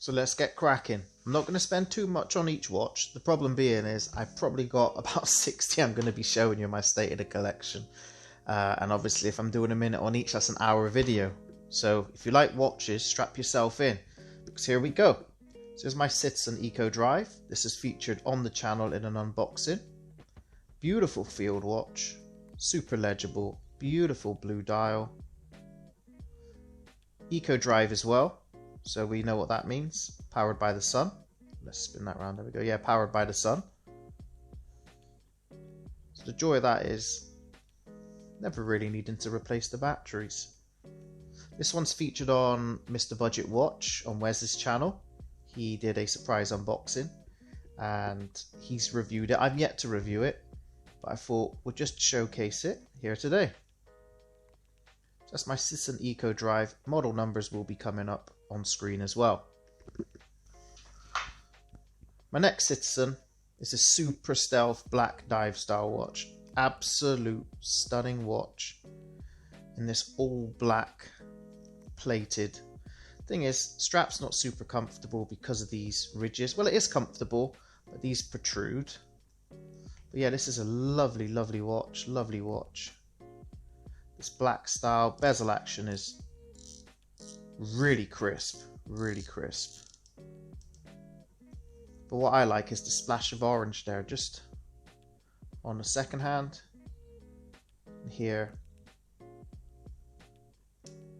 So let's get cracking. I'm not going to spend too much on each watch. The problem being is I've probably got about 60 I'm going to be showing you my state of the collection. And obviously if I'm doing a minute on each, that's an hour video. So if you like watches, strap yourself in, because here we go. So here's my Citizen Eco Drive. This is featured on the channel in an unboxing. Beautiful field watch, super legible, beautiful blue dial. Eco Drive as well, so we know what that means. Powered by the sun. Let's spin that around, there we go. Yeah, powered by the sun. So the joy of that is never really needing to replace the batteries. This one's featured on Mr. Budget Watch on Wes's channel. He did a surprise unboxing and he's reviewed it. I've yet to review it, but I thought we'll just showcase it here today. That's my Citizen Eco Drive. Model numbers will be coming up on screen as well. My next Citizen is a super stealth black dive style watch. Absolute stunning watch in this all black plated. Thing is, strap's not super comfortable because of these ridges. Well, it is comfortable, but these protrude. But yeah, this is a lovely, lovely watch. Lovely watch. This black style bezel action is really crisp, really crisp. But what I like is the splash of orange there, just on the second hand, and here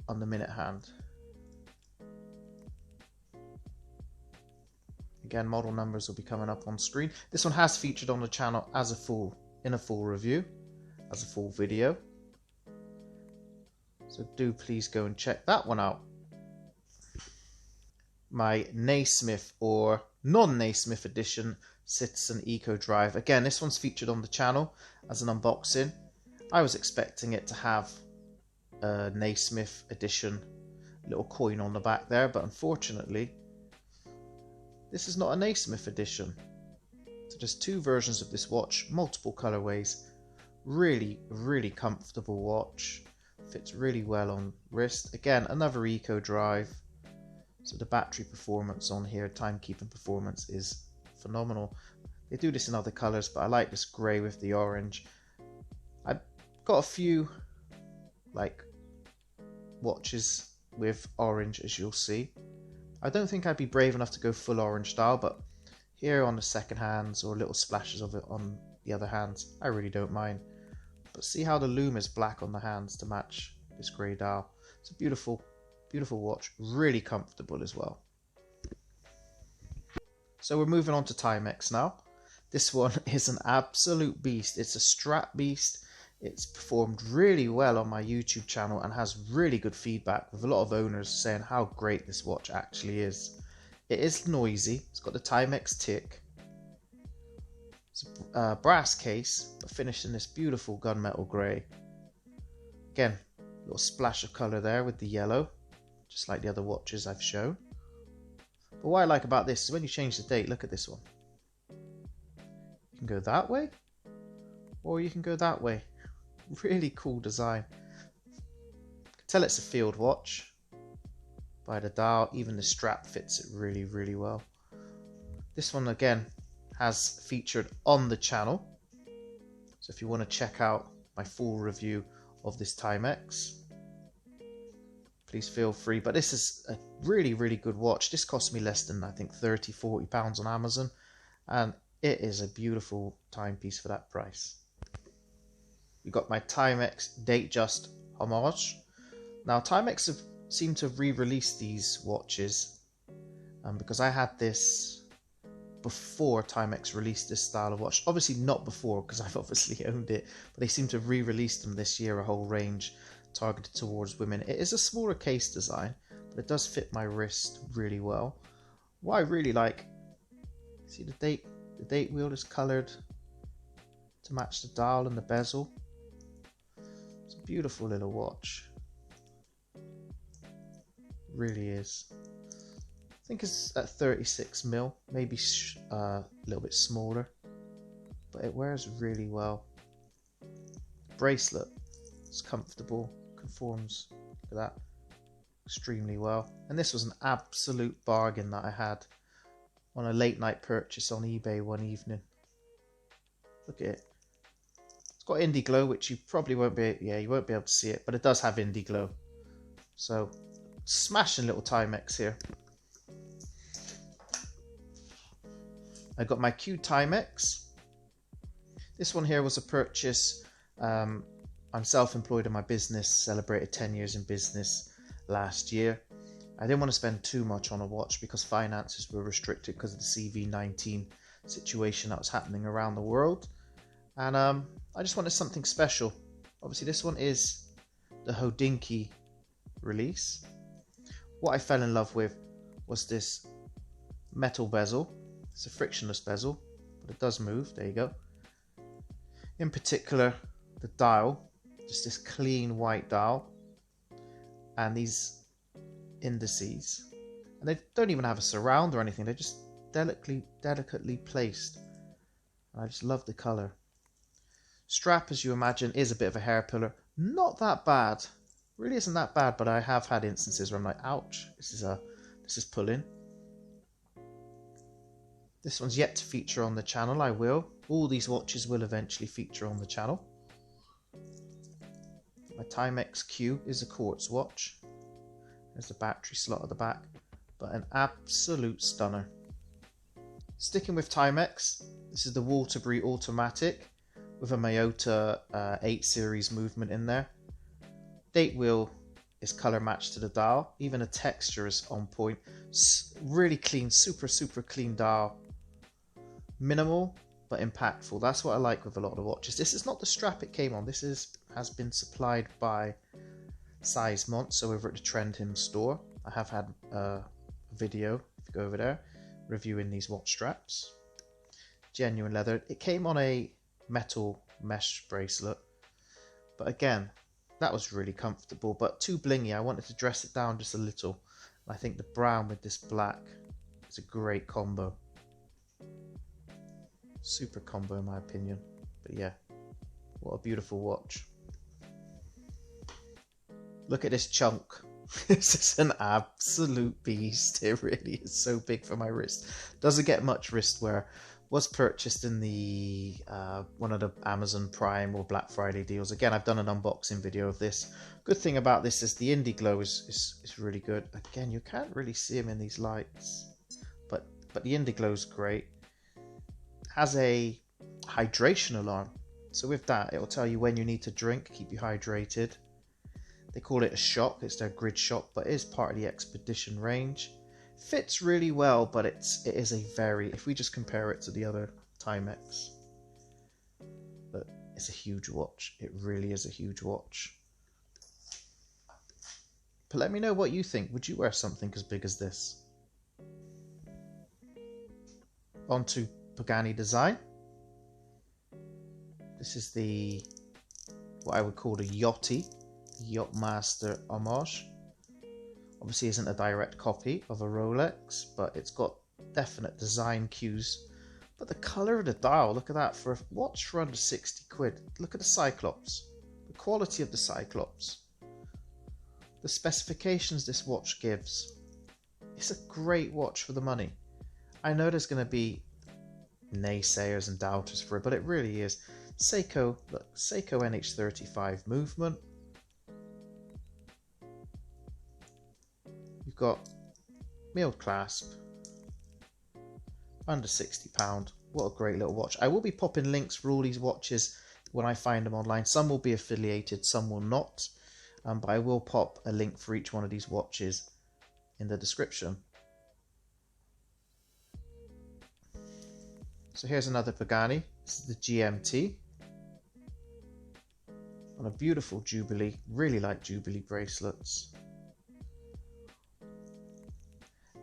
on the minute hand. Again, model numbers will be coming up on screen. This one has featured on the channel as a full review, as a full video. So do please go and check that one out. My Naismith or non-Naismith edition Citizen Eco Drive. Again, this one's featured on the channel as an unboxing. I was expecting it to have a Naismith edition little coin on the back there, but unfortunately this is not a Naismith edition. So there's two versions of this watch, multiple colorways. Really, really comfortable watch. Fits really well on wrist. Again, another Eco Drive. So the battery performance on here, timekeeping performance, is phenomenal. They do this in other colors, but I like this grey with the orange. I've got a few like watches with orange, as you'll see. I don't think I'd be brave enough to go full orange style, but here on the second hands or little splashes of it on the other hands, I really don't mind. But see how the loom is black on the hands to match this grey dial. It's a beautiful, beautiful watch, really comfortable as well. So we're moving on to Timex now. This one is an absolute beast. It's a strap beast. It's performed really well on my YouTube channel and has really good feedback with a lot of owners saying how great this watch actually is. It is noisy. It's got the Timex tick. It's a brass case, but finished in this beautiful gunmetal grey. Again, a little splash of colour there with the yellow, just like the other watches I've shown. But what I like about this is when you change the date, look at this one. You can go that way, or you can go that way. Really cool design. You can tell it's a field watch by the dial. Even the strap fits it really, really well. This one again has featured on the channel, so if you want to check out my full review of this Timex, please feel free. But this is a really, really good watch. This cost me less than I think £30–40 on Amazon, and it is a beautiful timepiece for that price. We've got my Timex Datejust Homage. Now Timex have seemed to have re-released these watches because I had this before Timex released this style of watch. Obviously not before, because I've obviously owned it, but they seem to have re-released them this year, a whole range targeted towards women. It is a smaller case design, but it does fit my wrist really well. What I really like, see the date wheel is coloured to match the dial and the bezel. It's a beautiful little watch. It really is. I think it's at 36mm, maybe a little bit smaller, but it wears really well. Bracelet, it's comfortable, conforms to that. extremely well. And this was an absolute bargain that I had on a late night purchase on eBay one evening. Look at it. It's got indie glow, which you probably won't be, you won't be able to see it, but it does have indie glow. So, smashing little Timex here. I got my Q Timex. This one here was a purchase. I'm self-employed in my business, celebrated 10 years in business last year. I didn't want to spend too much on a watch because finances were restricted because of the CV-19 situation that was happening around the world. And I just wanted something special. Obviously this one is the Hodinkee release. What I fell in love with was this metal bezel. It's a frictionless bezel, but it does move. There you go. In particular, the dial, just this clean white dial, and these indices. And they don't even have a surround or anything. They're just delicately placed. And I just love the color. Strap, as you imagine, is a bit of a hair puller. Not that bad. Really isn't that bad, but I have had instances where I'm like, ouch, this is pulling. This one's yet to feature on the channel. I will. All these watches will eventually feature on the channel. My Timex Q is a quartz watch. There's the battery slot at the back, but an absolute stunner. Sticking with Timex, this is the Waterbury automatic with a Miyota 8 series movement in there. Date wheel is color matched to the dial. Even the texture is on point. Really clean, super clean dial. Minimal but impactful. That's what I like with a lot of the watches. This is not the strap it came on. This has been supplied by Seismond, so over at the Trend Him store. I have had a video, if you go over there, reviewing these watch straps. Genuine leather. It came on a metal mesh bracelet, but again, that was really comfortable, but too blingy. I wanted to dress it down just a little. I think the brown with this black is a great combo. Super combo in my opinion. But yeah, what a beautiful watch. Look at this chunk. This is an absolute beast. It really is so big for my wrist. Doesn't get much wrist wear. Was purchased in the one of the Amazon Prime or Black Friday deals. Again, I've done an unboxing video of this. Good thing about this is the indie glow is really good. Again, you can't really see them in these lights, but the indie glow is great. Has a hydration alarm, so with that it will tell you when you need to drink, keep you hydrated. They call it a shock. It's their grid shock, but it is part of the expedition range. Fits really well, but it is a very, if we just compare it to the other Timex, but it's a huge watch. It really is a huge watch. But let me know what you think. Would you wear something as big as this? On to Pagani Design. This is the, what I would call the Yachty, the Yachtmaster Homage. Obviously isn't a direct copy of a Rolex, but it's got definite design cues. But the colour of the dial, look at that, for a watch for under 60 quid. Look at the Cyclops, the quality of the Cyclops, the specifications this watch gives. It's a great watch for the money. I know there's going to be naysayers and doubters for it, but it really is. Seiko, look, Seiko NH35 movement. You've got milled clasp, under £60. What a great little watch. I will be popping links for all these watches when I find them online. Some will be affiliated, some will not, but I will pop a link for each one of these watches in the description. So here's another Pagani. This is the GMT on a beautiful Jubilee. Really like Jubilee bracelets.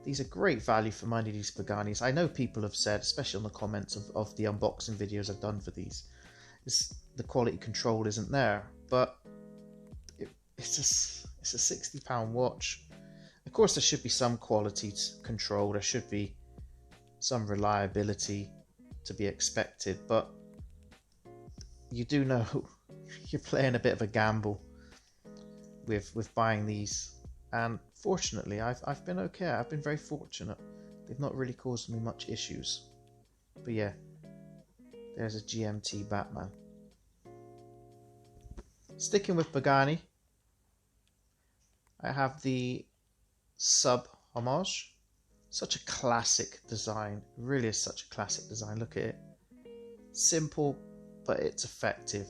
These are great value for money, these Paganis. I know people have said, especially on the comments of the unboxing videos I've done for these, the quality control isn't there, but it's a £60 watch. Of course, there should be some quality control, there should be some reliability to be expected, but you do know you're playing a bit of a gamble with buying these. And fortunately, I've been okay. I've been very fortunate. They've not really caused me much issues. But yeah, there's a GMT Batman. Sticking with Pagani, I have the Sub Homage. Such a classic design. It really is such a classic design. Look at it. Simple, but it's effective.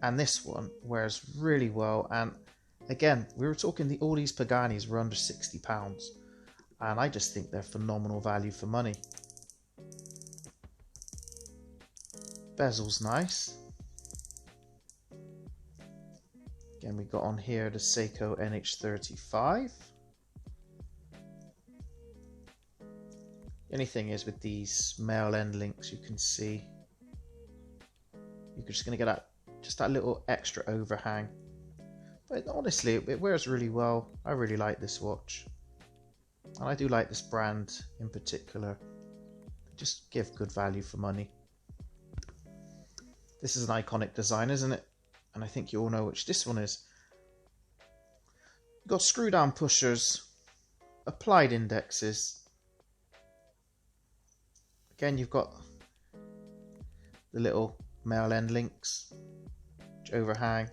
And this one wears really well. And again, we were talking all these Paganis were under £60. And I just think they're phenomenal value for money. Bezel's nice. Again, we got on here the Seiko NH35. The only thing is with these male end links, you can see you're just going to get that little extra overhang. But honestly, it wears really well. I really like this watch. And I do like this brand in particular. Just give good value for money. This is an iconic design, isn't it? And I think you all know which this one is. You've got screw down pushers, applied indexes. Again, you've got the little male end links, which overhang.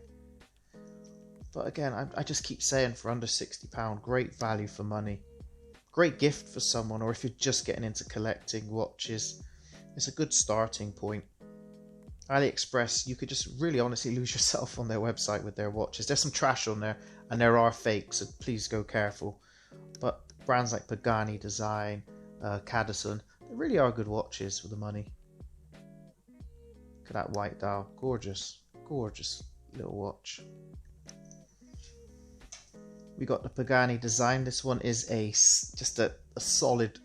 But again, I just keep saying, for under £60, great value for money. Great gift for someone, or if you're just getting into collecting watches, it's a good starting point. AliExpress, you could just really honestly lose yourself on their website with their watches. There's some trash on there, and there are fakes, so please go careful. But brands like Pagani Design, Cadison, they really are good watches for the money. Look at that white dial. Gorgeous, gorgeous little watch. We got the Pagani Design. This one is just a solid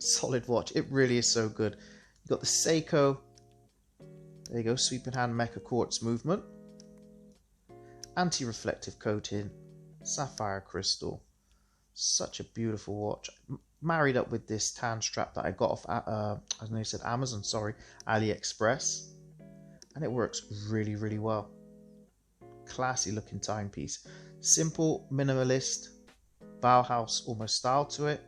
watch. It really is so good. You got the Seiko. There you go, sweeping hand mecha quartz movement. Anti-reflective coating. Sapphire crystal. Such a beautiful watch. Married up with this tan strap that I got off, I know you said Amazon, sorry, AliExpress. And it works really, really well. Classy looking timepiece. Simple, minimalist, Bauhaus almost style to it.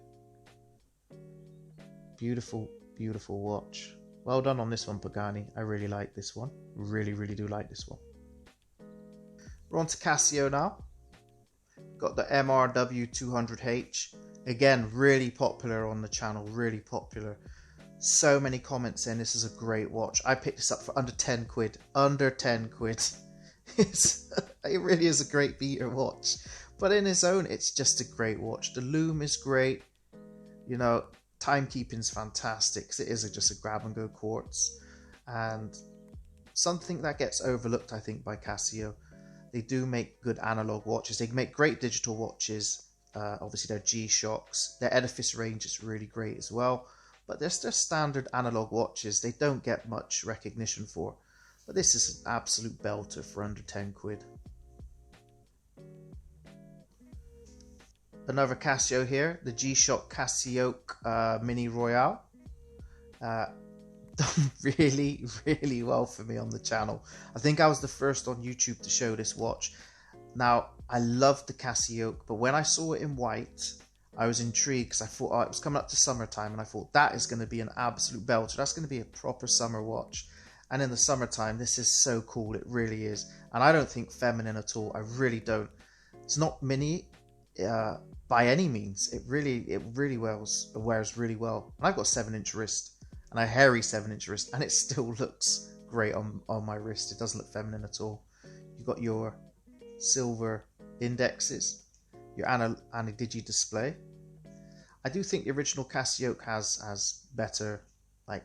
Beautiful, beautiful watch. Well done on this one, Pagani. I really like this one. Really, really do like this one. We're on to Casio now. Got the MRW200H. Again, really popular on the channel. Really popular. So many comments saying this is a great watch. I picked this up for under 10 quid. Under 10 quid. It really is a great beater watch. But in its own, it's just a great watch. The loom is great. You know, timekeeping's fantastic because it is just a grab and go quartz. And something that gets overlooked, I think, by Casio. They do make good analog watches. They make great digital watches. Obviously, their G-Shocks. Their Edifice range is really great as well. But they're just standard analog watches. They don't get much recognition for. But this is an absolute belter for under 10 quid. Another Casio here, the G-Shock Casio Mini Royale. Done really, really well for me on the channel. I think I was the first on YouTube to show this watch. Now, I loved the Casio, but when I saw it in white, I was intrigued because I thought, it was coming up to summertime, and I thought that is going to be an absolute belter. That's going to be a proper summer watch. And in the summertime, this is so cool. It really is. And I don't think feminine at all. I really don't. It's not mini by any means. It really wears really well. And I've got a 7-inch wrist, and a hairy 7-inch wrist, and it still looks great on my wrist. It doesn't look feminine at all. You've got your silver indexes, your Ana-Digi display. I do think the original Casio has better, like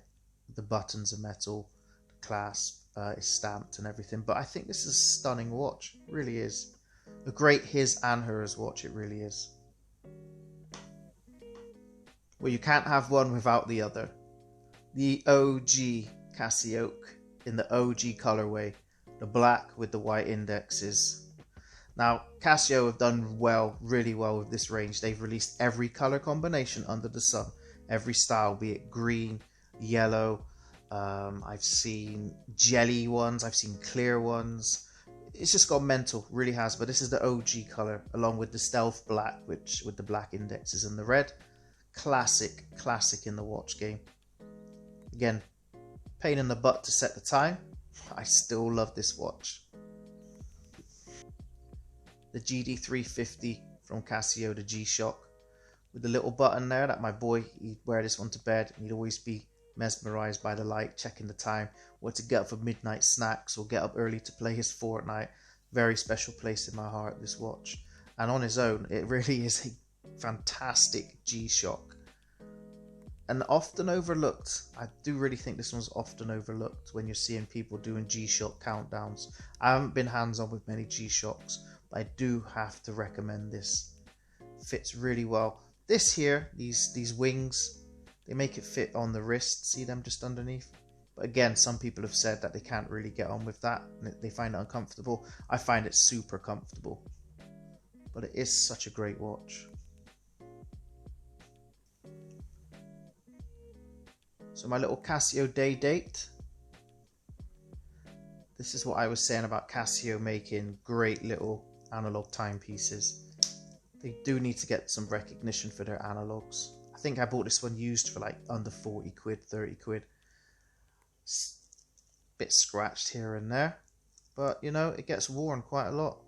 the buttons are metal, the clasp is stamped and everything. But I think this is a stunning watch. It really is. A great his and hers watch. It really is. Well, you can't have one without the other. The OG Casio in the OG colorway, the black with the white indexes. Now, Casio have done really well with this range. They've released every color combination under the sun, every style, be it green, yellow. I've seen jelly ones, I've seen clear ones. it's just got mental, really has. But this is the OG color, along with the stealth black, which with the black indexes and the red. Classic in the watch game. Again, pain in the butt to set the time. I still love this watch. The GD350 from Casio, the G-Shock, with the little button there that my boy, he'd wear this one to bed and he'd always be mesmerized by the light, checking the time, or to get up for midnight snacks or get up early to play his Fortnite. Very special place in my heart, this watch. And on his own, it really is a fantastic G-Shock. And often overlooked. I do really think this one's often overlooked when you're seeing people doing G-Shock countdowns. I haven't been hands-on with many G-Shocks, but I do have to recommend this. Fits really well. This here, these wings, they make it fit on the wrist. See them just underneath? But again, some people have said that they can't really get on with that and they find it uncomfortable. I find it super comfortable. But it is such a great watch. So my little Casio Day-Date. This is what I was saying about Casio making great little analog timepieces. They do need to get some recognition for their analogs. I think I bought this one used for like under 40 quid, 30 quid. Bit scratched here and there, but you know, it gets worn quite a lot.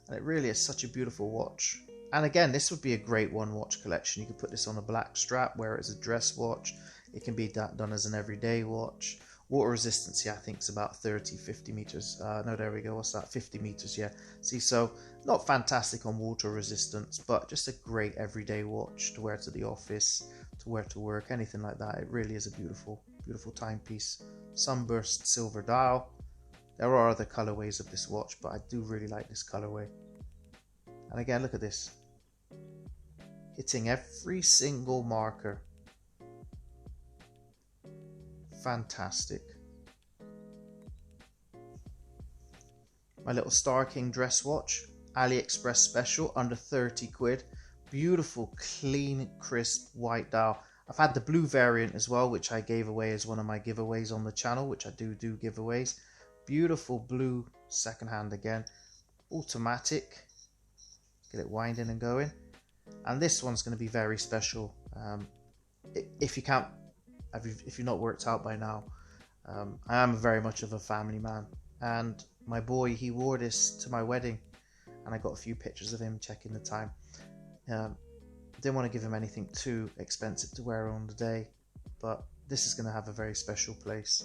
And it really is such a beautiful watch. And again, this would be a great one watch collection. You could put this on a black strap, wear it as a dress watch. It can be done as an everyday watch. Water resistance, yeah, I think it's about 50 meters. No, there we go. What's that? 50 meters, yeah. See, so not fantastic on water resistance, but just a great everyday watch to wear to the office, to wear to work, anything like that. It really is a beautiful, beautiful timepiece. Sunburst silver dial. There are other colorways of this watch, but I do really like this colorway. And again, look at this. Hitting every single marker. Fantastic. My little Star King dress watch, AliExpress special, under 30 quid. Beautiful, clean, crisp white dial. I've had the blue variant as well, which I gave away as one of my giveaways on the channel, which I do giveaways. Beautiful blue secondhand again. Automatic. Get it winding and going. And this one's going to be very special. If you can't, if you're not worked out by now, I am very much of a family man, and my boy, he wore this to my wedding, and I got a few pictures of him checking the time. Didn't want to give him anything too expensive to wear on the day, but this is going to have a very special place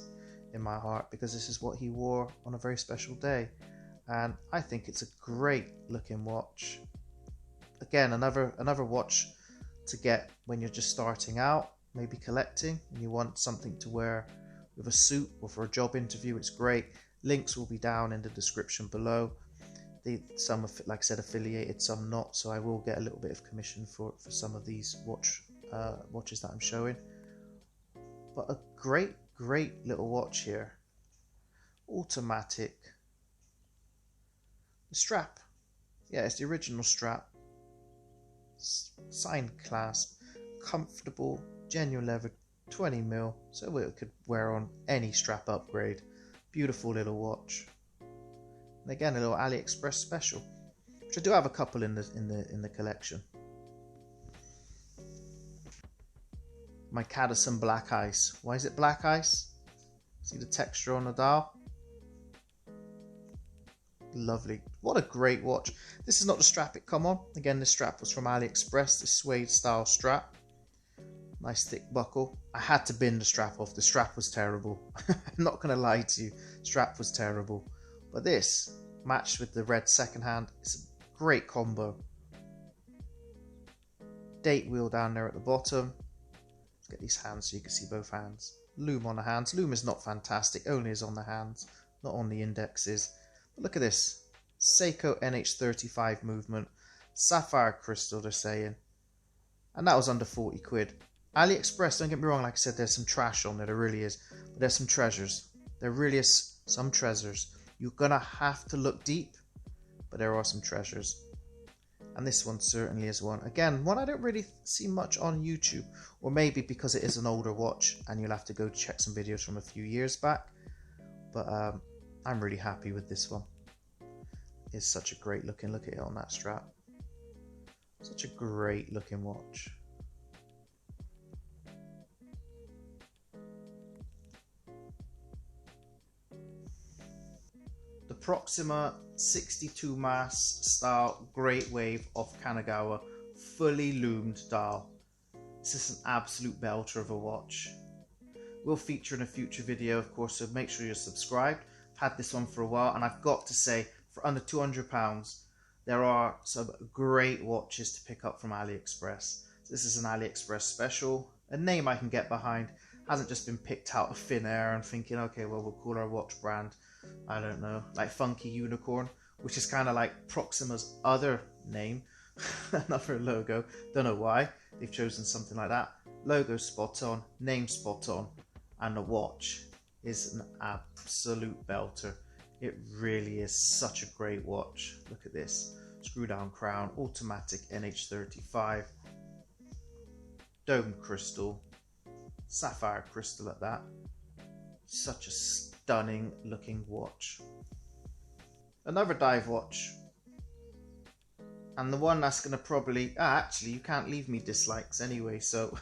in my heart because this is what he wore on a very special day, and I think it's a great looking watch. Again, another watch to get when you're just starting out, maybe collecting, and you want something to wear with a suit or for a job interview. It's great. Links will be down in the description below. Some are, like I said, affiliated, some not, so I will get a little bit of commission for some of these watches that I'm showing. But a great little watch here. Automatic. The strap, yeah, it's the original strap. Signed clasp, comfortable, genuine leather, 20mm, so it could wear on any strap upgrade. Beautiful little watch. And again, a little AliExpress special, which I do have a couple in the collection. My Catise Black Ice. Why is it black ice? See the texture on the dial? Lovely. What a great watch. This is not the strap it come on. Again, this strap was from AliExpress, this suede style strap. Nice thick buckle. I had to bin the strap off. The strap was terrible. I'm not going to lie to you. Strap was terrible. But this, matched with the red second hand, it's a great combo. Date wheel down there at the bottom. Let's get these hands so you can see both hands. Loom on the hands. Loom is not fantastic, only is on the hands, not on the indexes. But look at this. Seiko NH35 movement. Sapphire crystal, they're saying. And that was under 40 quid. AliExpress, don't get me wrong, like I said, there's some trash on there, there really is. But there's some treasures. There really is some treasures. You're going to have to look deep, but there are some treasures. And this one certainly is one. Again, one I don't really see much on YouTube, or maybe because it is an older watch and you'll have to go check some videos from a few years back. But I'm really happy with this one. is such a great looking, look at it on that strap. Such a great looking watch. The Proxima 62 mass style Great Wave of Kanagawa fully loomed dial. This is an absolute belter of a watch. Will feature in a future video, of course, so make sure you're subscribed. I've had this one for a while, and I've got to say, for under £200, there are some great watches to pick up from AliExpress. So this is an AliExpress special, a name I can get behind. Hasn't just been picked out of thin air and thinking, okay, well, we'll call our watch brand, I don't know, like Funky Unicorn, which is kind of like Proxima's other name, another logo. Don't know why they've chosen something like that. Logo spot on, name spot on, and the watch is an absolute belter. It really is such a great watch. Look at this. Screw down crown, automatic NH35, dome crystal, sapphire crystal at that. Such a stunning looking watch. Another dive watch. And the one that's going to probably... actually, you can't leave me dislikes anyway, so...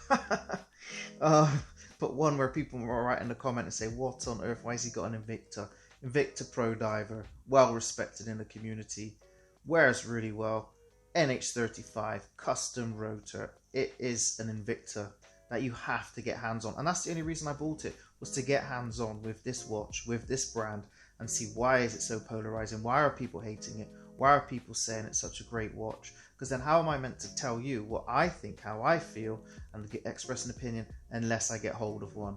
but one where people will write in the comment and say, what on earth, why has he got an Invicta? Invicta Pro Diver, well respected in the community, wears really well, NH35, custom rotor. It is an Invicta that you have to get hands on. And that's the only reason I bought it, was to get hands on with this watch, with this brand, and see why is it so polarizing, why are people hating it, why are people saying it's such a great watch? Because then how am I meant to tell you what I think, how I feel, and express an opinion unless I get hold of one?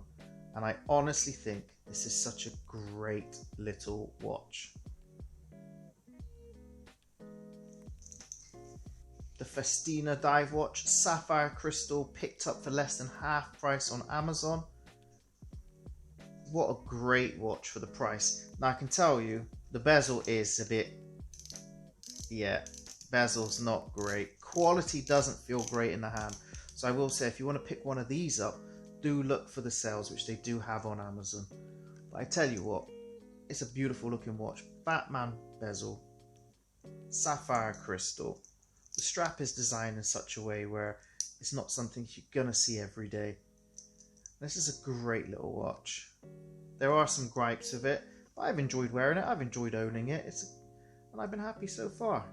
And I honestly think this is such a great little watch. The Festina dive watch, sapphire crystal, picked up for less than half price on Amazon. What a great watch for the price. Now I can tell you, the bezel is a bit... yeah, bezel's not great. Quality doesn't feel great in the hand. So I will say, if you want to pick one of these up, do look for the sales, which they do have on Amazon. But I tell you what, it's a beautiful looking watch. Batman bezel, sapphire crystal. The strap is designed in such a way where it's not something you're gonna see every day. This is a great little watch. There are some gripes of it, but I've enjoyed wearing it. I've enjoyed owning it. And I've been happy so far.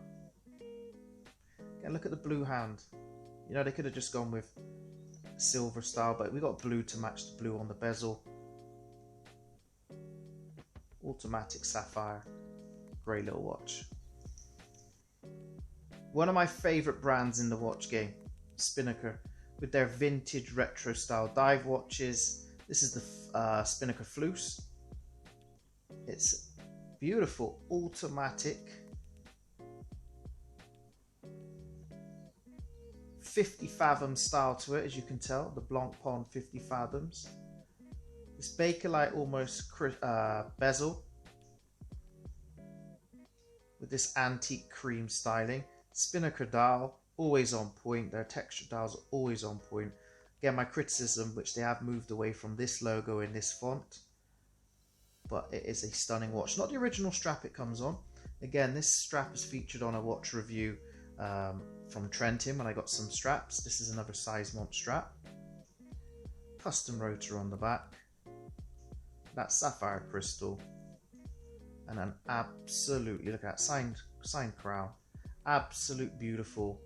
Again, look at the blue hand. You know, they could have just gone with silver style, but we got blue to match the blue on the bezel. Automatic sapphire. Great little watch. One of my favourite brands in the watch game, Spinnaker, with their vintage retro style dive watches. This is the Spinnaker Fleuss. It's beautiful, automatic, 50 fathom style to it, as you can tell, the Blanc Pond 50 fathoms. This Bakelite almost bezel with this antique cream styling. Spinnaker dial, always on point. Their texture dials are always on point. Again, my criticism, which they have moved away from this logo in this font, but it is a stunning watch. Not the original strap it comes on. Again, this strap is featured on a watch review from Trentin when I got some straps. This is another Seismond strap. Custom rotor on the back. That sapphire crystal. And an absolutely, look at that, signed crown. Absolute beautiful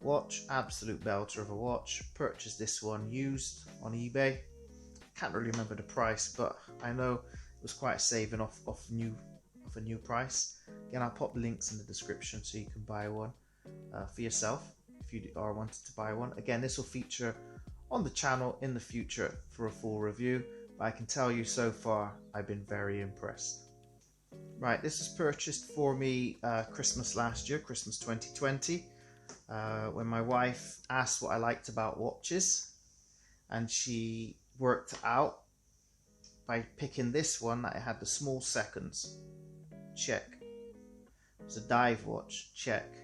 watch, absolute belter of a watch. Purchased this one used on eBay. Can't really remember the price, but I know it was quite a saving off a new price. Again, I'll pop links in the description so you can buy one for yourself if you are wanting to buy one. Again, this will feature on the channel in the future for a full review, but I can tell you so far I've been very impressed. Right, this was purchased for me Christmas last year, Christmas 2020, when my wife asked what I liked about watches, and she worked out by picking this one that it had the small seconds. Check. It was a dive watch. Check.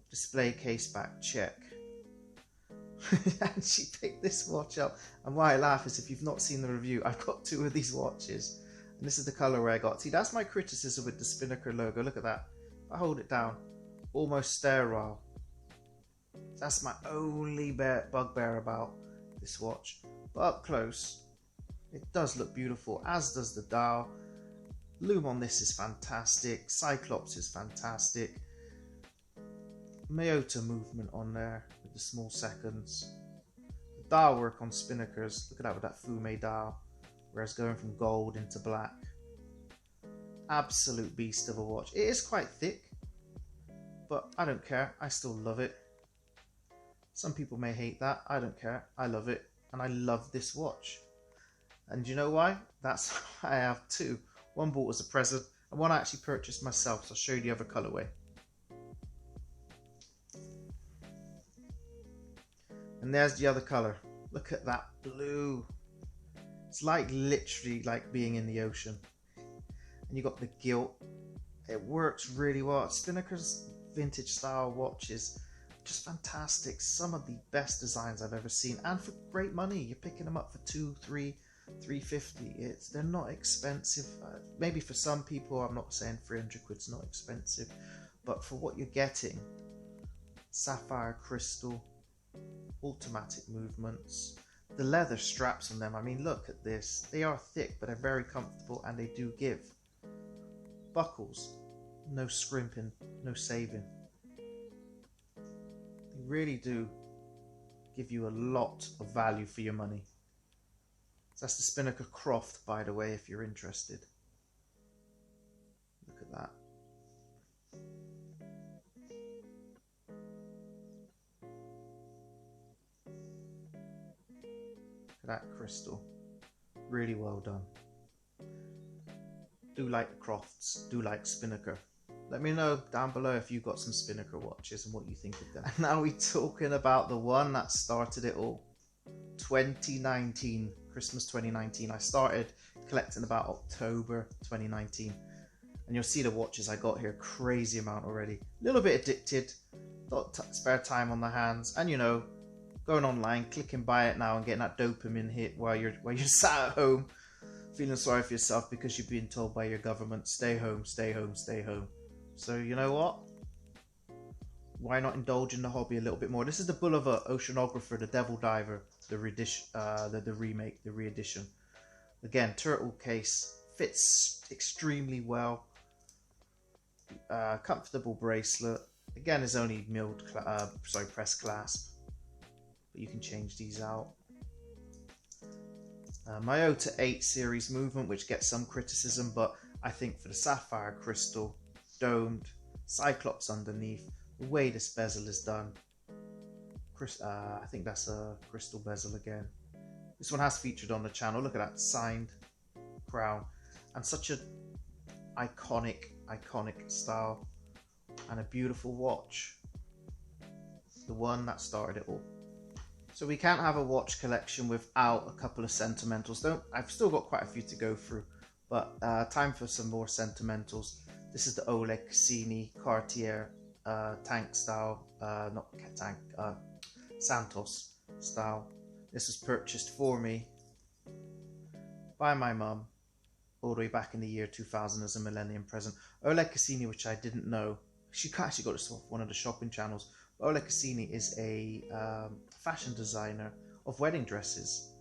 Display case back. Check. And she picked this watch up, and why I laugh is if you've not seen the review, I've got two of these watches. And this is the colorway I got. See, that's my criticism with the Spinnaker logo. Look at that. If I hold it down, almost sterile. That's my only bugbear about this watch. But up close, it does look beautiful, as does the dial. Loom on this is fantastic. Cyclops is fantastic. Miyota movement on there with the small seconds. The dial work on Spinnakers. Look at that with that Fume dial, where it's going from gold into black. Absolute beast of a watch. It is quite thick, but I don't care. I still love it. Some people may hate that. I don't care. I love it, and I love this watch. And you know why? That's why I have two. One bought as a present, and one I actually purchased myself. So I'll show you the other colorway. And there's the other color. Look at that blue. It's like literally like being in the ocean. And you got the gilt. It works really well. Spinnaker's vintage style watches, just fantastic. Some of the best designs I've ever seen, and for great money. You're picking them up for $200, $300, $350. They're not expensive. Maybe for some people, I'm not saying 300 quid's not expensive, but for what you're getting, sapphire crystal, automatic movements, the leather straps on them. I mean, look at this. They are thick, but they're very comfortable, and they do give. Buckles, no scrimping, no saving. They really do give you a lot of value for your money. So that's the Spinnaker Croft, by the way, if you're interested. Look at that. Look at that crystal. Really well done. Do like the Crofts, do like Spinnaker. Let me know down below if you've got some Spinnaker watches and what you think of them. And now we're talking about the one that started it all. 2019, Christmas 2019. I started collecting about October 2019. And you'll see the watches I got here, crazy amount already. A little bit addicted, got spare time on the hands, and you know, going online, clicking buy it now and getting that dopamine hit while you're sat at home, feeling sorry for yourself because you're being told by your government, stay home, stay home, stay home. So you know what? Why not indulge in the hobby a little bit more? This is the Bulova Oceanographer, the Devil Diver, the remake, the re-edition. Again, turtle case, fits extremely well. Comfortable bracelet. Again, is only press clasp, but you can change these out. Miyota 8 series movement, which gets some criticism, but I think for the sapphire crystal, domed, cyclops underneath, the way this bezel is done, I think that's a crystal bezel again. This one has featured on the channel. Look at that signed crown, and such a iconic style, and a beautiful watch. The one that started it all. So we can't have a watch collection without a couple of sentimentals. I've still got quite a few to go through, but time for some more sentimentals. This is the Oleg Cassini Cartier tank style, not tank, Santos style. This was purchased for me by my mum all the way back in the year 2000 as a millennium present. Oleg Cassini, which I didn't know, she actually got this off one of the shopping channels. Oleg Cassini is a fashion designer of wedding dresses.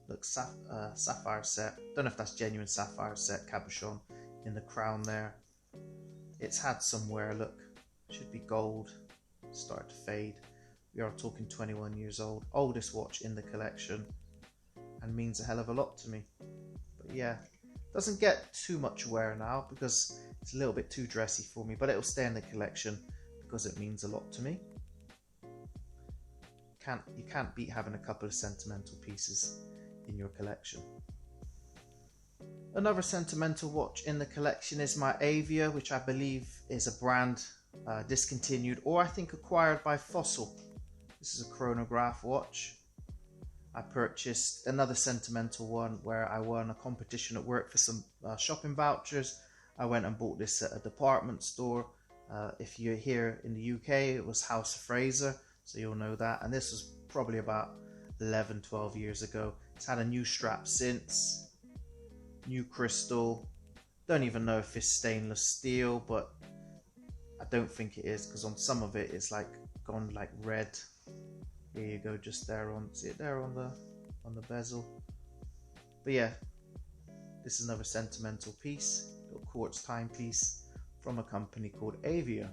Look, sapphire set. Don't know if that's genuine sapphire set, cabochon in the crown there. It's had some wear, look. Should be gold. Started to fade. We are talking 21 years old. Oldest watch in the collection, and means a hell of a lot to me. But yeah, doesn't get too much wear now because it's a little bit too dressy for me, but it'll stay in the collection because it means a lot to me. You can't beat having a couple of sentimental pieces in your collection. Another sentimental watch in the collection is my Avia, which I believe is a brand discontinued, or I think acquired by Fossil. This is a chronograph watch. I purchased another sentimental one where I won a competition at work for some shopping vouchers. I went and bought this at a department store. If you're here in the UK, it was House of Fraser, so you'll know that. And this was probably about 11-12 years ago. It's had a new strap since. new crystal. Don't even know if it's stainless steel, but I don't think it is, because on some of it it's like gone like red. Here you go, just there on, see it there on the bezel. But yeah, this is another sentimental piece, little quartz timepiece from a company called Avia.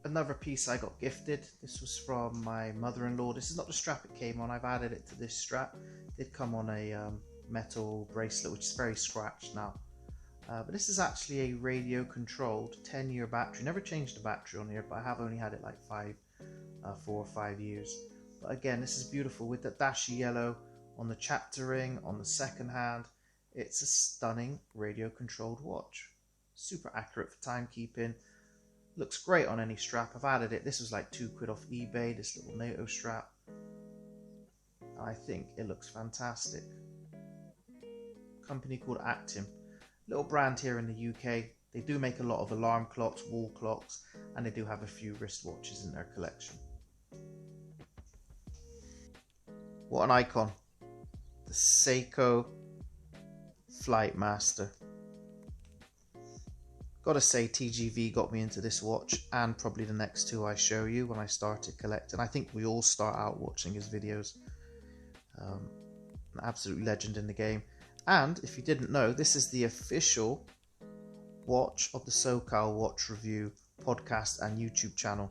Another piece I got gifted. This was from my mother-in-law. This is not the strap it came on. I've added it to this strap. It did come on a metal bracelet, which is very scratched now. But this is actually a radio controlled 10-year battery. Never changed the battery on here, but I have only had it like 4 or 5 years. But again, this is beautiful with the dashy yellow on the chapter ring, on the second hand. It's a stunning radio controlled watch. Super accurate for timekeeping. Looks great on any strap. I've added it. This was like £2 off eBay, this little NATO strap. I think it looks fantastic. Company called Actim. Little brand here in the UK. They do make a lot of alarm clocks, wall clocks, and they do have a few wristwatches in their collection. What an icon. The Seiko Flightmaster. Gotta say, TGV got me into this watch, and probably the next two I show you when I started collecting. I think we all start out watching his videos. An absolute legend in the game. And if you didn't know, this is the official watch of the SoCal Watch Review podcast and YouTube channel.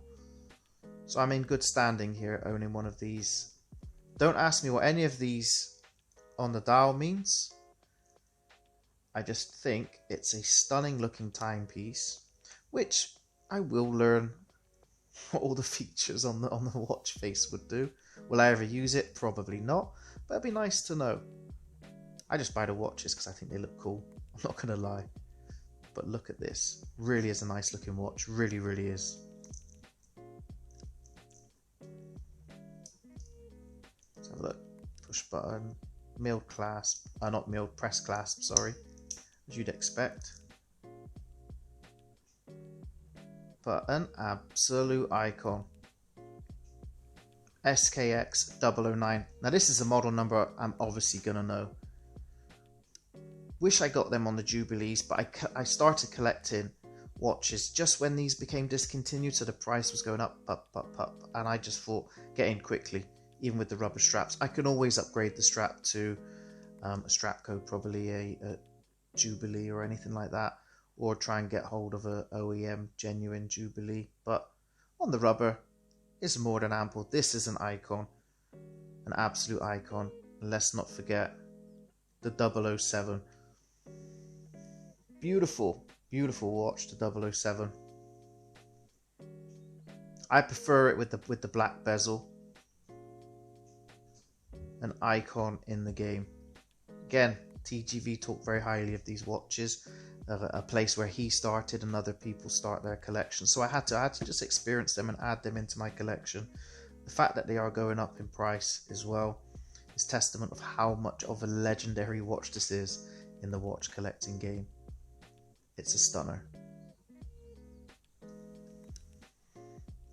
So I'm in good standing here owning one of these. Don't ask me what any of these on the dial means. I just think it's a stunning looking timepiece, which I will learn what all the features on the watch face would do. Will I ever use it? Probably not, but it'd be nice to know. I just buy the watches because I think they look cool. I'm not going to lie. But look at this. Really is a nice looking watch. Really, really is. Let's have a look. Push button. Milled clasp. Not milled, press clasp, sorry. As you'd expect. But an absolute icon. SKX009. Now this is a model number I'm obviously going to know. Wish I got them on the Jubilees, but I started collecting watches just when these became discontinued, so the price was going up, and I just thought, get in quickly, even with the rubber straps. I can always upgrade the strap to a strap code, probably a Jubilee or anything like that, or try and get hold of a OEM genuine Jubilee, but on the rubber, it's more than ample. This is an icon, an absolute icon. And let's not forget the 007. Beautiful, beautiful watch, the 007. I prefer it with the black bezel. An icon in the game. Again, TGV talk very highly of these watches, of a place where he started and other people start their collection. So I had to just experience them and add them into my collection. The fact that they are going up in price as well is testament of how much of a legendary watch this is in the watch collecting game. It's a stunner.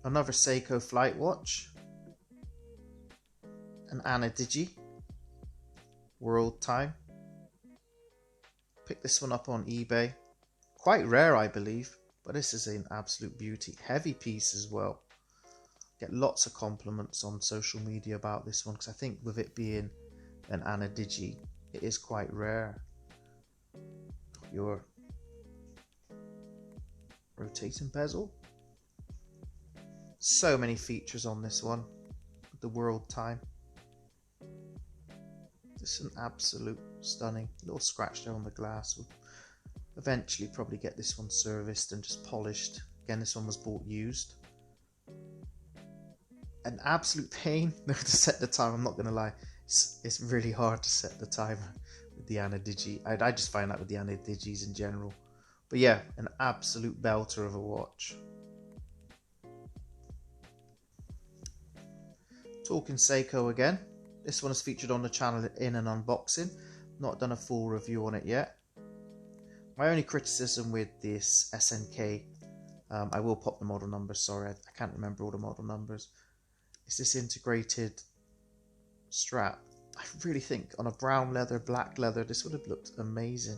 Another Seiko flight watch. An Ana-Digi. World time. Picked this one up on eBay. Quite rare, I believe, but this is an absolute beauty. Heavy piece as well. Get lots of compliments on social media about this one, because I think with it being an Ana-Digi, it is quite rare. Your rotating bezel. So many features on this one. The world time. Just an absolute stunning little scratch there on the glass. We'll eventually probably get this one serviced and just polished. Again, this one was bought used. An absolute pain to set the time, I'm not going to lie. It's really hard to set the timer with the Ana-Digi. I just find that with the Ana-Digis in general. But yeah, an absolute belter of a watch. Talking Seiko again. This one is featured on the channel in an unboxing. Not done a full review on it yet. My only criticism with this SNK, I will pop the model numbers, sorry, I can't remember all the model numbers. Is this integrated strap. I really think on a brown leather, black leather, this would have looked amazing.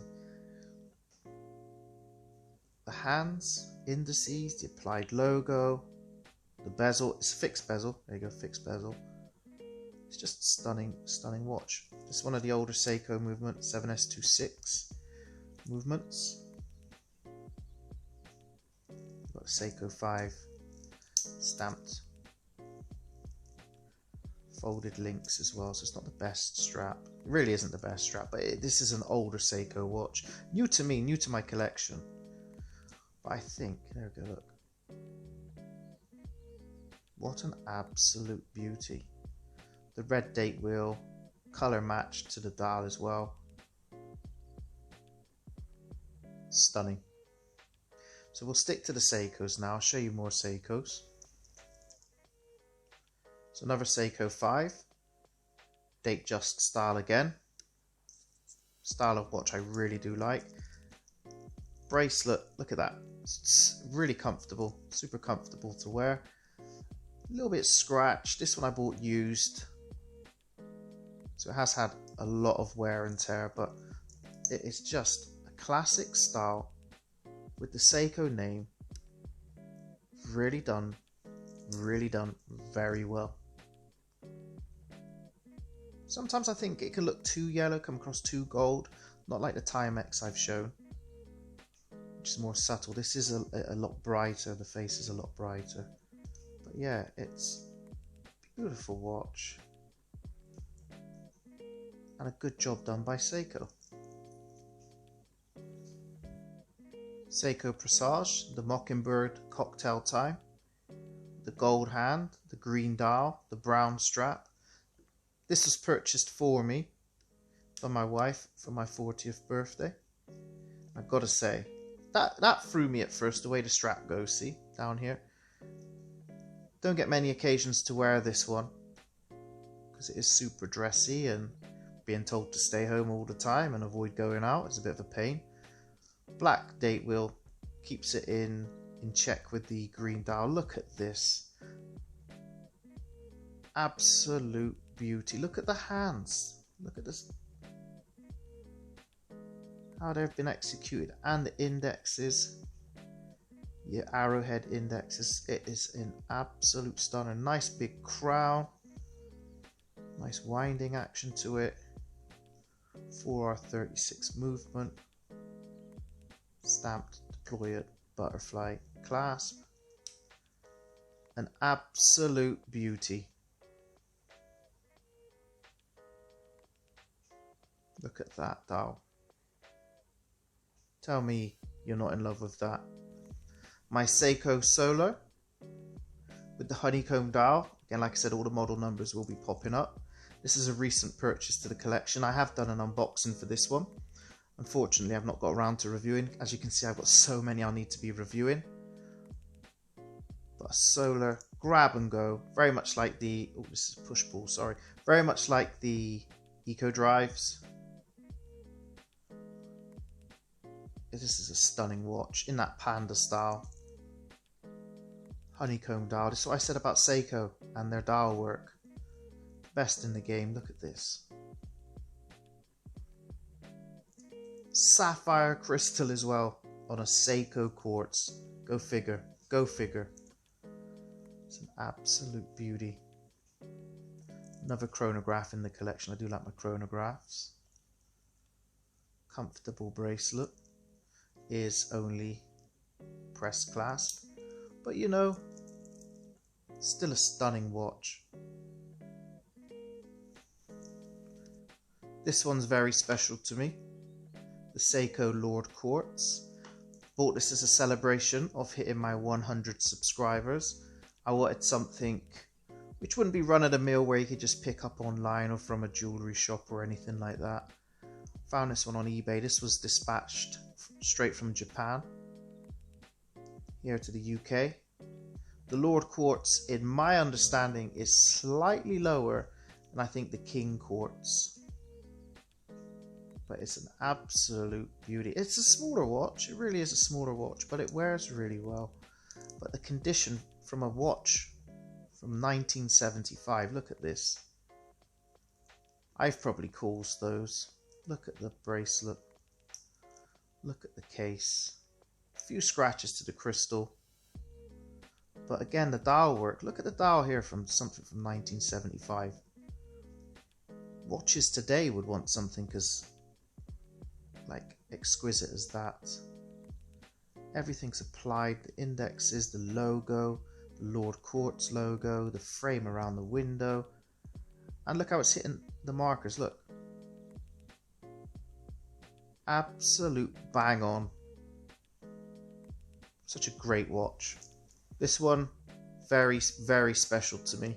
The hands, indices, the applied logo, the bezel, it's fixed bezel, there you go, fixed bezel. It's just stunning, stunning watch. This is one of the older Seiko movement 7S26 movements. Got a Seiko 5 stamped. Folded links as well, so it's not the best strap. It really isn't the best strap, but this is an older Seiko watch. New to me, new to my collection. But I think, there we go, look. What an absolute beauty. The red date wheel, colour matched to the dial as well. Stunning. So we'll stick to the Seikos now. I'll show you more Seikos. So another Seiko 5. Datejust style again. Style of watch I really do like. Bracelet, look at that. It's really comfortable, super comfortable to wear. A little bit scratched. This one I bought used. So it has had a lot of wear and tear, but it is just a classic style with the Seiko name. Really done very well. Sometimes I think it can look too yellow, come across too gold, not like the Timex I've shown, which is more subtle. This is a lot brighter, the face is a lot brighter. But yeah, it's a beautiful watch. And a good job done by Seiko. Seiko Presage, the Mockingbird cocktail time, the gold hand, the green dial, the brown strap. This was purchased for me by my wife for my 40th birthday. I've got to say, that threw me at first, the way the strap goes, see, down here. Don't get many occasions to wear this one, because it is super dressy, and being told to stay home all the time and avoid going out is a bit of a pain. Black date wheel keeps it in check with the green dial. Look at this. Absolute beauty. Look at the hands. Look at this. How they've been executed. And the indexes. Your arrowhead indexes. It is an absolute stunner. Nice big crown. Nice winding action to it. 4R36 movement. Stamped deployed butterfly clasp. An absolute beauty. Look at that dial. Tell me you're not in love with that. My Seiko Solar with the honeycomb dial. Again, like I said, all the model numbers will be popping up. This is a recent purchase to the collection. I have done an unboxing for this one. Unfortunately, I've not got around to reviewing. As you can see, I've got so many I'll need to be reviewing. But a Solar grab and go, very much like the, oh, this is push pull, sorry. Very much like the Eco Drives. This is a stunning watch in that panda style. Honeycomb dial. This is what I said about Seiko and their dial work. Best in the game. Look at this. Sapphire crystal as well on a Seiko quartz. Go figure. Go figure. It's an absolute beauty. Another chronograph in the collection. I do like my chronographs. Comfortable bracelet. Is only press clasp, but you know, still a stunning watch. This one's very special to me. The Seiko Lord Quartz. Bought this as a celebration of hitting my 100 subscribers. I wanted something which wouldn't be run of the mill, where you could just pick up online or from a jewellery shop or anything like that. Found this one on eBay. This was dispatched straight from Japan here to the UK. The Lord Quartz, in my understanding, is slightly lower than I think the King Quartz, but it's an absolute beauty. It's a smaller watch, it really is a smaller watch, but it wears really well. But the condition from a watch from 1975, look at this. I've probably caused those. Look at the bracelet. Look at the case. A few scratches to the crystal. But again, the dial work. Look at the dial here from something from 1975. Watches today would want something as like exquisite as that. Everything's applied. The indexes, the logo, the Lord Courts logo, the frame around the window. And look how it's hitting the markers. Look. Absolute bang on. Such a great watch. This one, very, very special to me.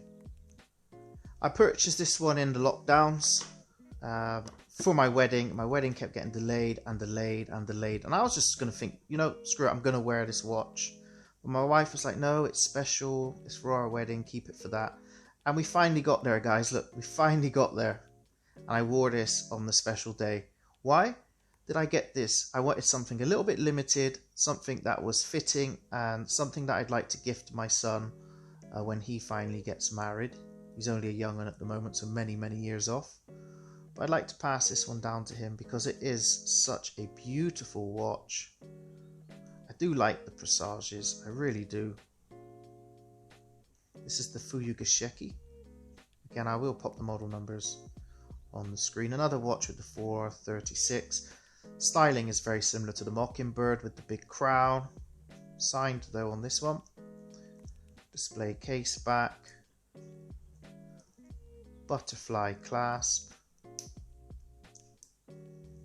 I purchased this one in the lockdowns for my wedding. My wedding kept getting delayed and delayed and delayed. And I was just going to think, you know, screw it, I'm going to wear this watch. But my wife was like, no, it's special. It's for our wedding. Keep it for that. And we finally got there, guys. Look, we finally got there. And I wore this on the special day. Why did I get this? I wanted something a little bit limited, something that was fitting, and something that I'd like to gift my son when he finally gets married. He's only a young one at the moment, so many, many years off. But I'd like to pass this one down to him because it is such a beautiful watch. I do like the pressages, I really do. This is the Fuyugashiki. Again, I will pop the model numbers on the screen. Another watch with the 436. Styling is very similar to the Mockingbird with the big crown. Signed though on this one. Display case back. Butterfly clasp.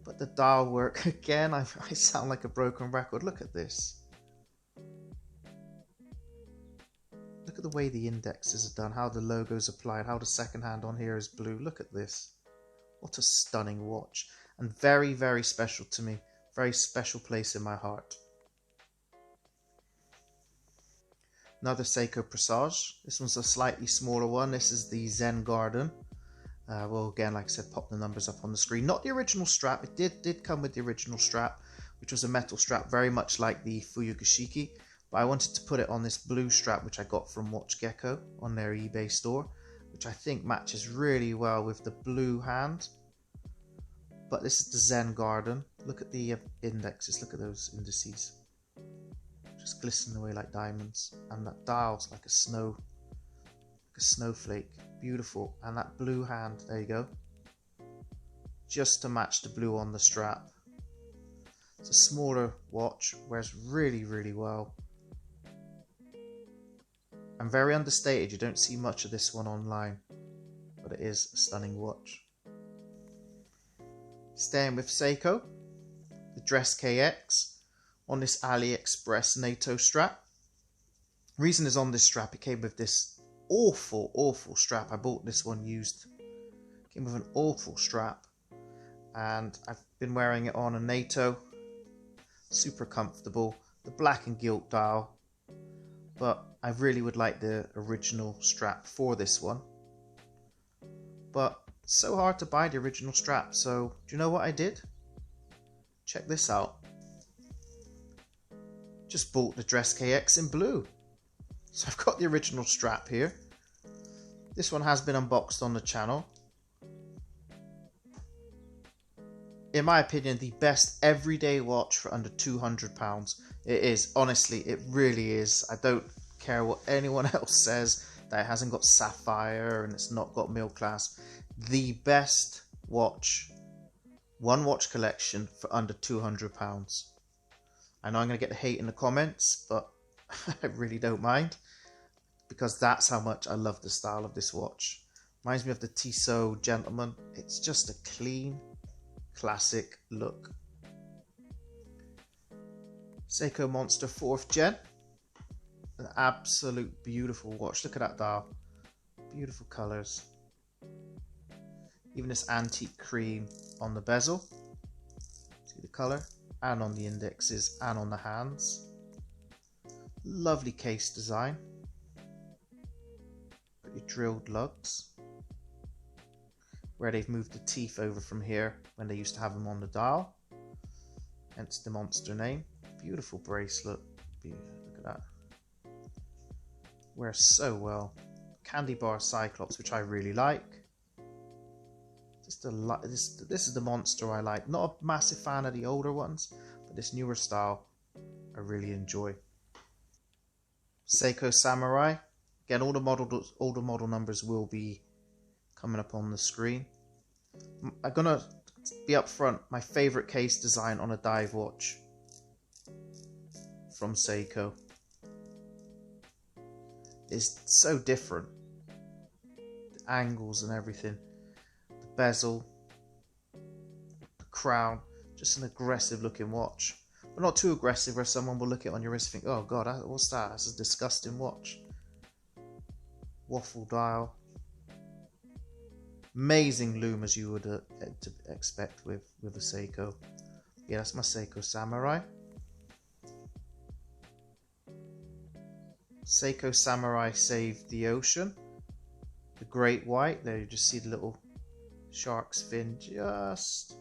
But the dial work, again, I sound like a broken record. Look at this. Look at the way the indexes are done, how the logo's applied, how the second hand on here is blue. Look at this. What a stunning watch. And very, very special to me. Very special place in my heart. Another Seiko Presage. This one's a slightly smaller one. This is the Zen Garden. Well, again, like I said, pop the numbers up on the screen. Not the original strap. It did come with the original strap, which was a metal strap, very much like the Fuyugashiki. But I wanted to put it on this blue strap, which I got from Watch Gecko on their eBay store, which I think matches really well with the blue hand. But this is the Zen Garden. Look at the indexes. Look at those indices. Just glistening away like diamonds. And that dial's like a snowflake. Beautiful. And that blue hand, there you go. Just to match the blue on the strap. It's a smaller watch, wears really, really well. And very understated. You don't see much of this one online. But it is a stunning watch. Staying with Seiko, the DressKX on this AliExpress NATO strap. Reason is on this strap, it came with this awful strap. I bought this one used. It came with an awful strap, and I've been wearing it on a NATO. Super comfortable. The black and gilt dial, but I really would like the original strap for this one. But it's so hard to buy the original strap, so do you know what I did? Check this out. Just bought the DressKX in blue. So I've got the original strap here. This one has been unboxed on the channel. In my opinion, the best everyday watch for under £200. It is, honestly, it really is. I don't care what anyone else says, that it hasn't got sapphire and it's not got mil clasp. The best watch, one watch collection for under £200. I know I'm going to get the hate in the comments, but I really don't mind, because that's how much I love the style of this watch. Reminds me of the Tissot Gentleman. It's just a clean, classic look. Seiko Monster 4th Gen. An absolute beautiful watch. Look at that dial. Beautiful colours. Even this antique cream on the bezel. See the colour? And on the indexes and on the hands. Lovely case design. Got your drilled lugs, where they've moved the teeth over from here when they used to have them on the dial. Hence the Monster name. Beautiful bracelet. Look at that. Wears so well. Candy bar Cyclops, which I really like. This is the monster I like. Not a massive fan of the older ones, but this newer style I really enjoy. Seiko Samurai. Again, all the model numbers will be coming up on the screen. I'm gonna be up front. My favorite case design on a dive watch from Seiko is so different. The angles and everything, the bezel, the crown, just an aggressive looking watch. But not too aggressive where someone will look at it on your wrist and think, oh god, what's that? That's a disgusting watch. Waffle dial. Amazing loom as you would expect with a Seiko. Yeah, that's my Seiko Samurai. Seiko Samurai saved the ocean. The great white. There you just see the little shark's fin just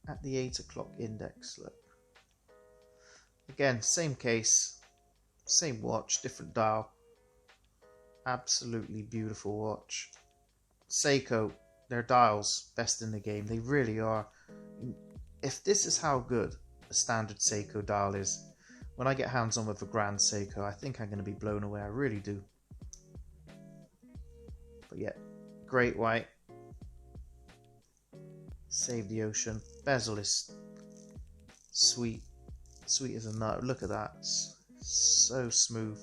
at the 8 o'clock index. Look. Again, same case, same watch, different dial. Absolutely beautiful watch. Seiko, their dials, best in the game. They really are. If this is how good a standard Seiko dial is, when I get hands on with a grand Seiko, I think I'm going to be blown away. I really do. But yeah, great white. Save the ocean. Bezel is sweet. Sweet as a nut. Look at that. So smooth.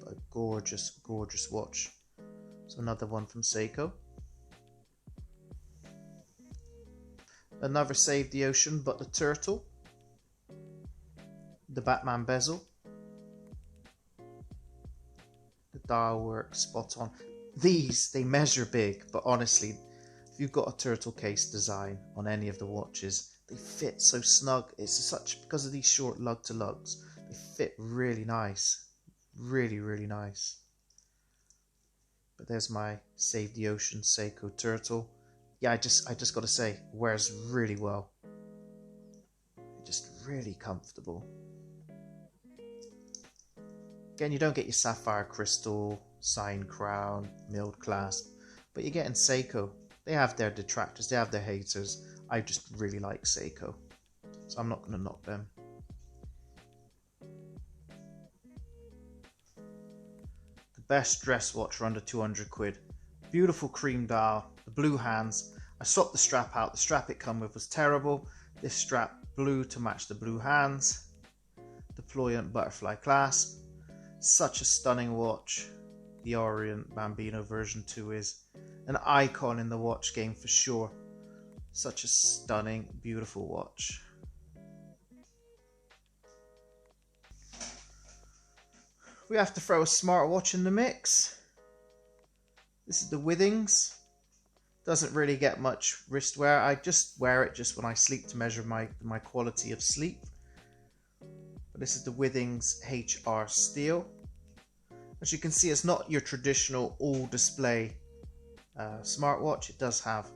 A gorgeous, gorgeous watch. So another one from Seiko. Another Save the Ocean, but the turtle. The Batman bezel. The dial work spot on. These, they measure big, but honestly, if you've got a turtle case design on any of the watches, they fit so snug. It's such, because of these short lug to lugs, they fit really nice. Really, really nice. But there's my Save the Ocean Seiko turtle. Yeah, I just got to say, wears really well. Just really comfortable. Again, you don't get your sapphire crystal, sign crown, milled clasp, but you're getting Seiko. They have their detractors, they have their haters. I just really like Seiko, so I'm not going to knock them. The best dress watch for under 200 quid. Beautiful cream dial, the blue hands. I swapped the strap out. The strap it come with was terrible. This strap blue to match the blue hands. Deployant butterfly clasp. Such a stunning watch. The Orient Bambino V2 is an icon in the watch game for sure. Such a stunning, beautiful watch. We have to throw a smartwatch in the mix. This is the Withings. Doesn't really get much wrist wear. I just wear it just when I sleep to measure my quality of sleep. But this is the Withings HR Steel. As you can see, it's not your traditional all display smartwatch. It does have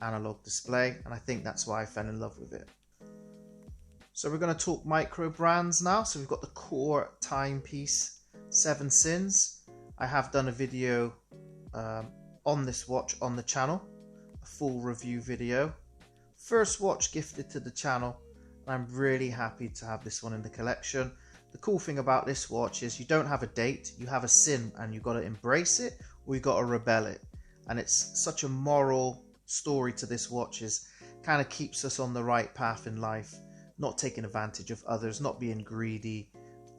analog display, and I think that's why I fell in love with it. So we're going to talk micro brands now. So we've got the Core timepiece 7 Sins. I have done a video on this watch on the channel, a full review video. First watch gifted to the channel, and I'm really happy to have this one in the collection. The cool thing about this watch is you don't have a date, you have a sin, and you've got to embrace it or you've got to rebel it. And it's such a moral story to this watch, is kind of keeps us on the right path in life, not taking advantage of others, not being greedy,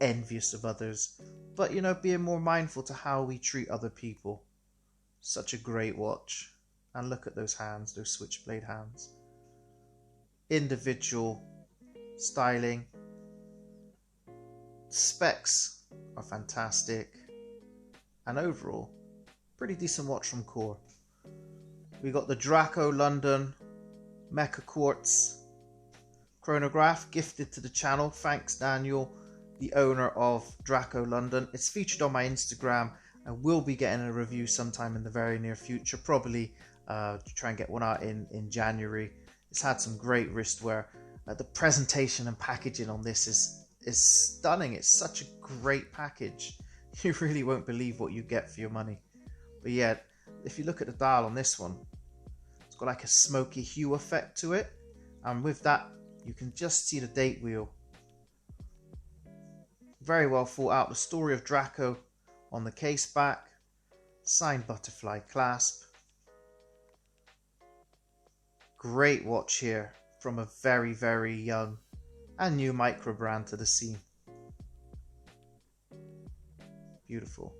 envious of others, but you know, being more mindful to how we treat other people. Such a great watch. And look at those hands, those switchblade hands. Individual styling. Specs are fantastic, and overall pretty decent watch from Core. We got the Draco London Mecha Quartz chronograph gifted to the channel. Thanks Daniel, the owner of Draco London. It's featured on my Instagram. I will be getting a review sometime in the very near future, probably to try and get one out in January. It's had some great wrist wear. The presentation and packaging on this is stunning. It's such a great package. You really won't believe what you get for your money. But yeah, if you look at the dial on this one, it's got like a smoky hue effect to it, and with that you can just see the date wheel. Very well thought out. The story of Draco on the case back, signed butterfly clasp. Great watch here from a very, very young and new micro brand to the scene. Beautiful.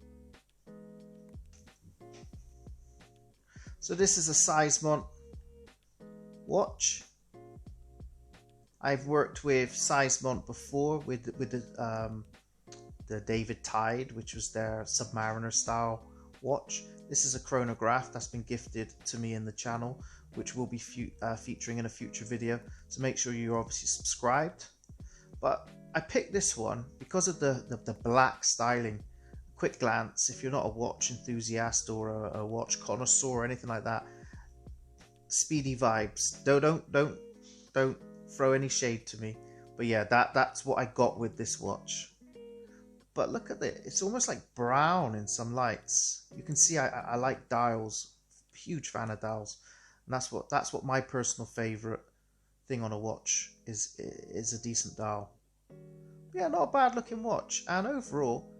So this is a Seismond watch. I've worked with Seismond before with the David Tide, which was their Submariner style watch. This is a chronograph that's been gifted to me in the channel, which will be featuring in a future video, so make sure you're obviously subscribed. But I picked this one because of the black styling. Quick glance, if you're not a watch enthusiast or a watch connoisseur or anything like that, speedy vibes. Don't throw any shade to me, but yeah, that's what I got with this watch. But look at it, it's almost like brown in some lights. You can see I like dials, huge fan of dials, and that's what my personal favorite thing on a watch is a decent dial. But yeah, not a bad looking watch, and overall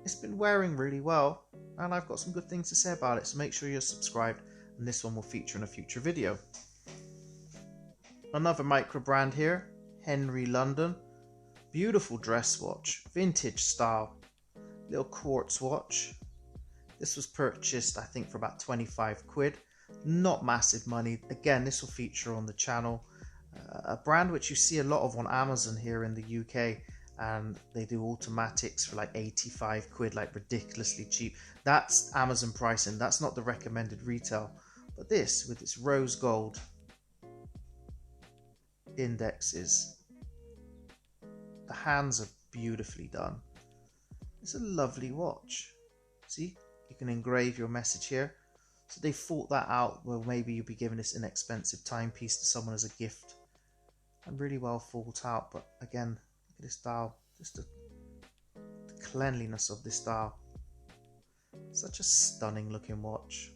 it's been wearing really well, and I've got some good things to say about it, so make sure you're subscribed, and this one will feature in a future video. Another micro brand here, Henry London. Beautiful dress watch, vintage style, little quartz watch. This was purchased I think for about 25 quid, not massive money. Again, this will feature on the channel. A brand which you see a lot of on Amazon here in the UK, and they do automatics for like 85 quid, like ridiculously cheap. That's Amazon pricing, that's not the recommended retail. But this, with its rose gold indexes, the hands are beautifully done. It's a lovely watch. See, you can engrave your message here. So they thought that out. Well, maybe you'll be giving this inexpensive timepiece to someone as a gift, and really well thought out. But again, look at this dial, just the cleanliness of this dial. Such a stunning looking watch.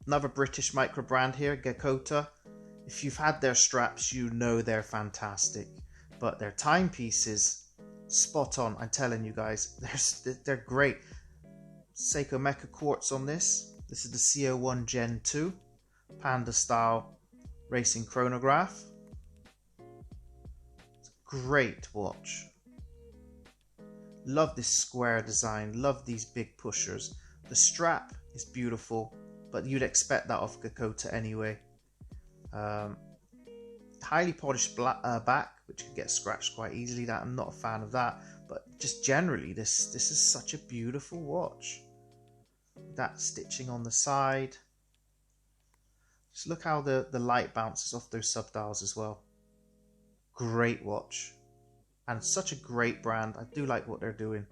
Another British micro brand here, Kakota. If you've had their straps, you know they're fantastic, but their timepieces, spot on. I'm telling you guys, they're great. Seiko Mecha quartz on this. This is the CO1 Gen 2 Panda style racing chronograph. It's a great watch. Love this square design, love these big pushers. The strap is beautiful, but you'd expect that of Kakota anyway. Highly polished back, which can get scratched quite easily. That I'm not a fan of that, but just generally this is such a beautiful watch. That stitching on the side, just look how the light bounces off those subdials as well. Great watch, and such a great brand. I do like what they're doing.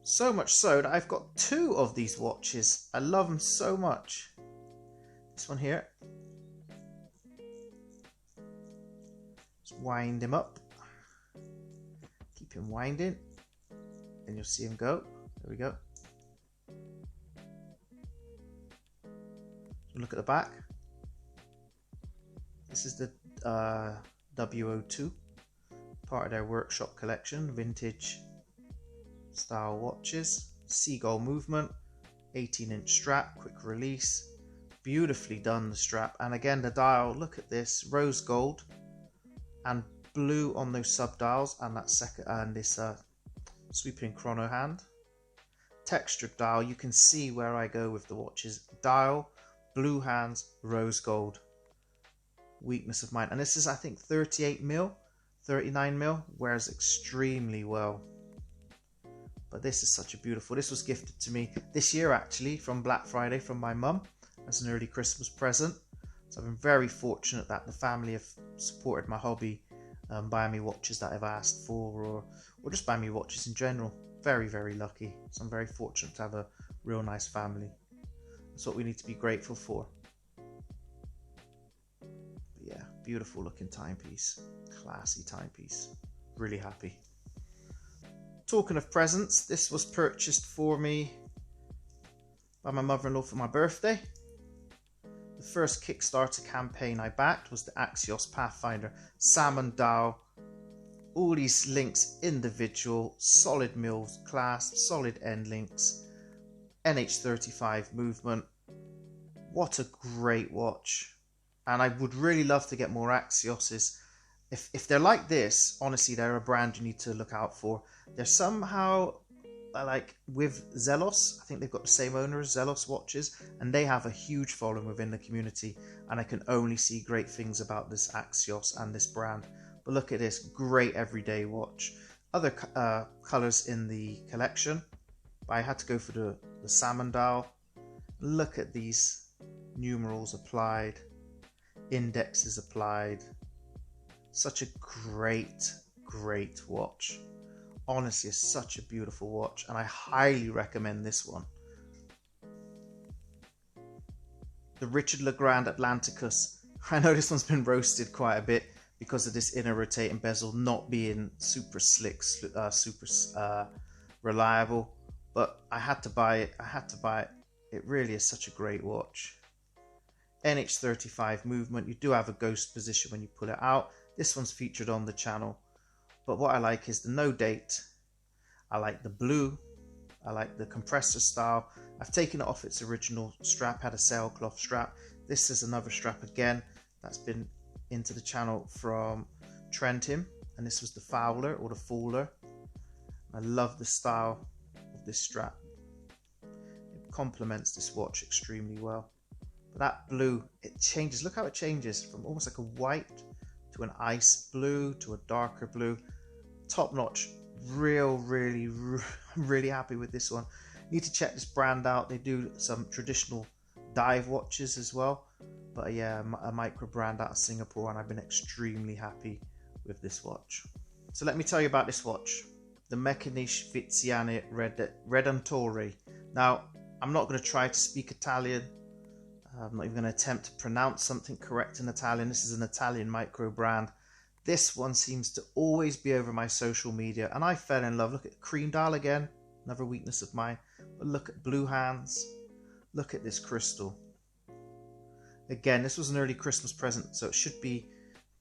So much so that I've got two of these watches. I love them so much. This one here, just wind him up, keep him winding, and you'll see him go. There we go. Look at the back. This is the W02, part of their workshop collection, vintage style watches, seagull movement, 18-inch strap, quick release. Beautifully done, the strap, and again the dial, look at this, rose gold and blue on those subdials, and that second and this sweeping chrono hand. Textured dial, you can see where I go with the watches. Dial, blue hands, rose gold. Weakness of mine, and this is I think 38mm, 39mm, wears extremely well. But this is such a beautiful, this was gifted to me this year actually from Black Friday from my mum as an early Christmas present. So I've been very fortunate that the family have supported my hobby, buying me watches that I've asked for, or just buying me watches in general. Very, very lucky. So I'm very fortunate to have a real nice family. That's what we need to be grateful for. But yeah, beautiful looking timepiece. Classy timepiece. Really happy. Talking of presents, this was purchased for me by my mother-in-law for my birthday. The first Kickstarter campaign I backed was the Axios Pathfinder Salmon Dowel. All these links individual, solid mills clasp, solid end links, NH35 movement. What a great watch. And I would really love to get more Axioses. If they're like this, honestly, they're a brand you need to look out for. They're somehow like with Zelos. I think they've got the same owner as Zelos watches, and they have a huge following within the community, and I can only see great things about this Axios and this brand. But look at this, great everyday watch. Other colors in the collection, but I had to go for the salmon dial. Look at these numerals applied, indexes applied. Such a great watch. Honestly, it's such a beautiful watch, and I highly recommend this one. The Richard Legrand Atlanticus. I know this one's been roasted quite a bit because of this inner rotating bezel not being super slick, super reliable, but I had to buy it. It really is such a great watch. NH35 movement. You do have a ghost position when you pull it out. This one's featured on the channel. But what I like is the no date. I like the blue. I like the compressor style. I've taken it off its original strap, had a sailcloth strap. This is another strap again that's been into the channel from Trentin, and this was the Fowler or the Fowler. I love the style of this strap. It complements this watch extremely well. But that blue, it changes. Look how it changes from almost like a white to an ice blue to a darker blue. Top notch. Really happy with this one. Need to check this brand out. They do some traditional dive watches as well, but yeah, a micro brand out of Singapore, and I've been extremely happy with this watch. So let me tell you about this watch, the Meccaniche Viziane Redentore. Now, I'm not going to try to speak Italian. I'm not even going to attempt to pronounce something correct in Italian. This is an Italian micro brand. This one seems to always be over my social media, and I fell in love. Look at cream dial again, another weakness of mine. But look at blue hands. Look at this crystal. Again, this was an early Christmas present, so it should be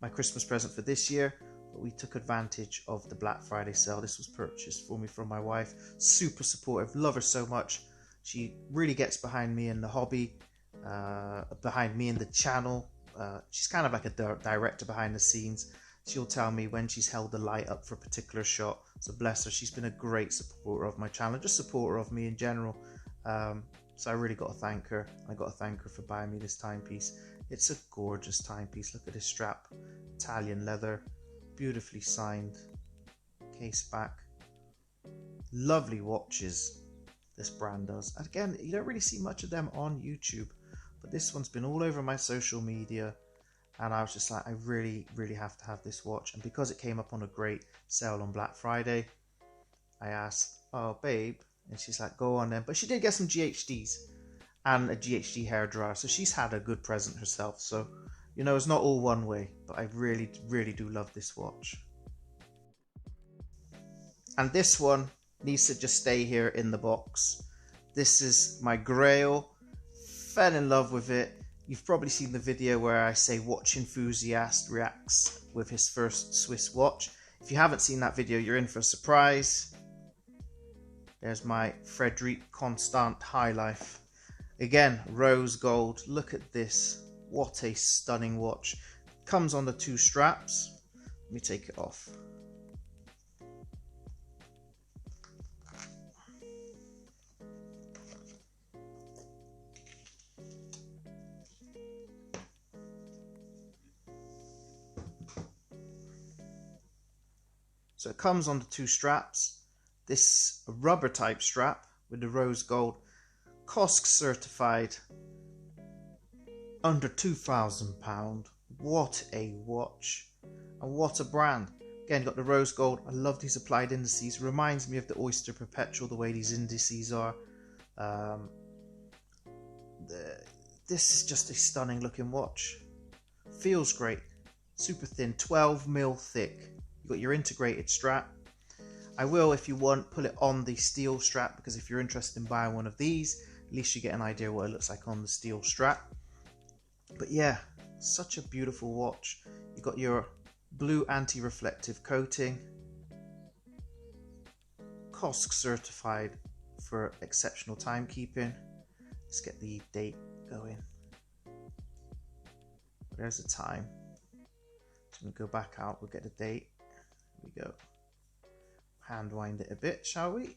my Christmas present for this year. But we took advantage of the Black Friday sale. This was purchased for me from my wife. Super supportive, love her so much. She really gets behind me in the hobby, behind me in the channel. She's kind of like a director behind the scenes. She'll tell me when she's held the light up for a particular shot. So bless her, she's been a great supporter of my channel, just supporter of me in general. So I really got to thank her. I got to thank her for buying me this timepiece. It's a gorgeous timepiece. Look at this strap, Italian leather, beautifully signed, case back. Lovely watches this brand does. And again, you don't really see much of them on YouTube, but this one's been all over my social media. And I was just like, I really have to have this watch. And because it came up on a great sale on Black Friday, I asked, oh, babe. And she's like, go on then. But she did get some GHDs and a GHD hairdryer. So she's had a good present herself. So, you know, it's not all one way. But I really do love this watch. And this one needs to just stay here in the box. This is my Grail. Fell in love with it. You've probably seen the video where I say watch enthusiast reacts with his first Swiss watch. If you haven't seen that video, you're in for a surprise. There's my Frederique Constant High Life. Again, rose gold. Look at this. What a stunning watch. Comes on the two straps. Let me take it off. So it comes on the two straps. This rubber type strap with the rose gold, COSC certified, under £2,000. What a watch, and what a brand. Again, got the rose gold. I love these applied indices. Reminds me of the Oyster Perpetual, the way these indices are. This is just a stunning looking watch. Feels great. Super thin, 12mm thick. You've got your integrated strap. I will, if you want, put it on the steel strap, because if you're interested in buying one of these, at least you get an idea what it looks like on the steel strap. But yeah, such a beautiful watch. You got your blue anti-reflective coating, COSC certified for exceptional timekeeping. Let's get the date going. There's the time. So I'm going to go back out, we'll get the date. Here we go. Hand wind it a bit, shall we?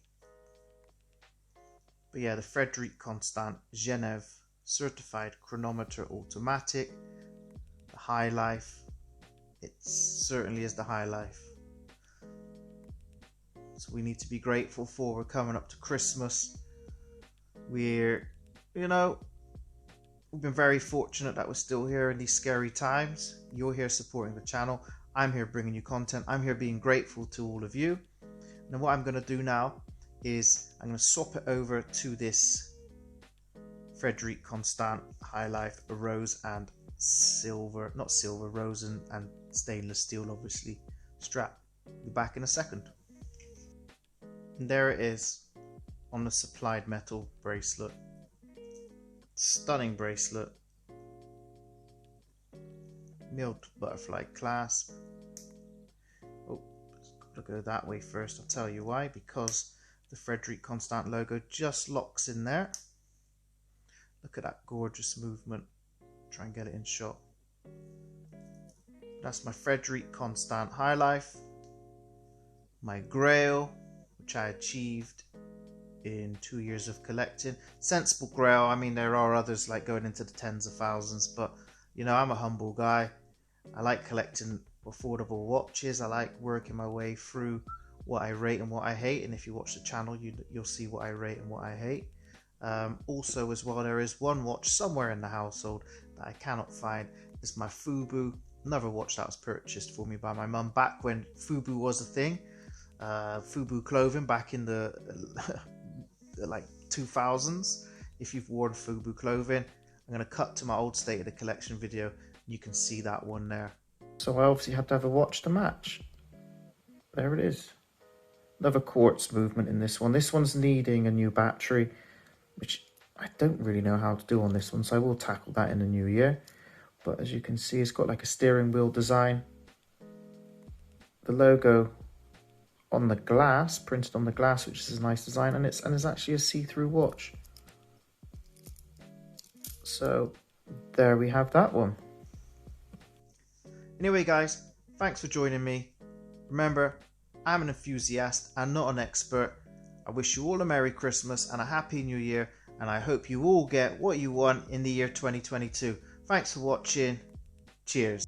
But yeah, the Frederique Constant Genève certified chronometer automatic. The high life. It certainly is the high life. So we need to be grateful for. We're coming up to Christmas. We're, you know, we've been very fortunate that we're still here in these scary times. You're here supporting the channel. I'm here bringing you content. I'm here being grateful to all of you. And what I'm going to do now is I'm going to swap it over to this Frederique Constant High Life rose and silver, not silver, rose and stainless steel, obviously, strap. Be back in a second. And there it is on the supplied metal bracelet. Stunning bracelet. Milled butterfly clasp. Oh, gotta go that way first. I'll tell you why. Because the Frederique Constant logo just locks in there. Look at that gorgeous movement. Try and get it in shot. That's my Frederique Constant High Life. My Grail, which I achieved in 2 years of collecting. Sensible Grail. I mean, there are others like going into the tens of thousands, but you know, I'm a humble guy. I like collecting affordable watches. I like working my way through what I rate and what I hate, and if you watch the channel, you'll see what I rate and what I hate. Also as well, there is one watch somewhere in the household that I cannot find. It's my Fubu, another watch that was purchased for me by my mum back when Fubu was a thing. Fubu clothing back in the like 2000s. If you've worn Fubu clothing, I'm going to cut to my old State of the Collection video. You can see that one there. So I obviously had to have a watch to match. There it is. Another quartz movement in this one. This one's needing a new battery, which I don't really know how to do on this one, so I will tackle that in the new year. But as you can see, it's got like a steering wheel design. The logo on the glass, printed on the glass, which is a nice design, and it's actually a see-through watch. So there we have that one. Anyway guys, thanks for joining me. Remember, I'm an enthusiast and not an expert. I wish you all a Merry Christmas and a Happy New Year, and I hope you all get what you want in the year 2022. Thanks for watching. Cheers.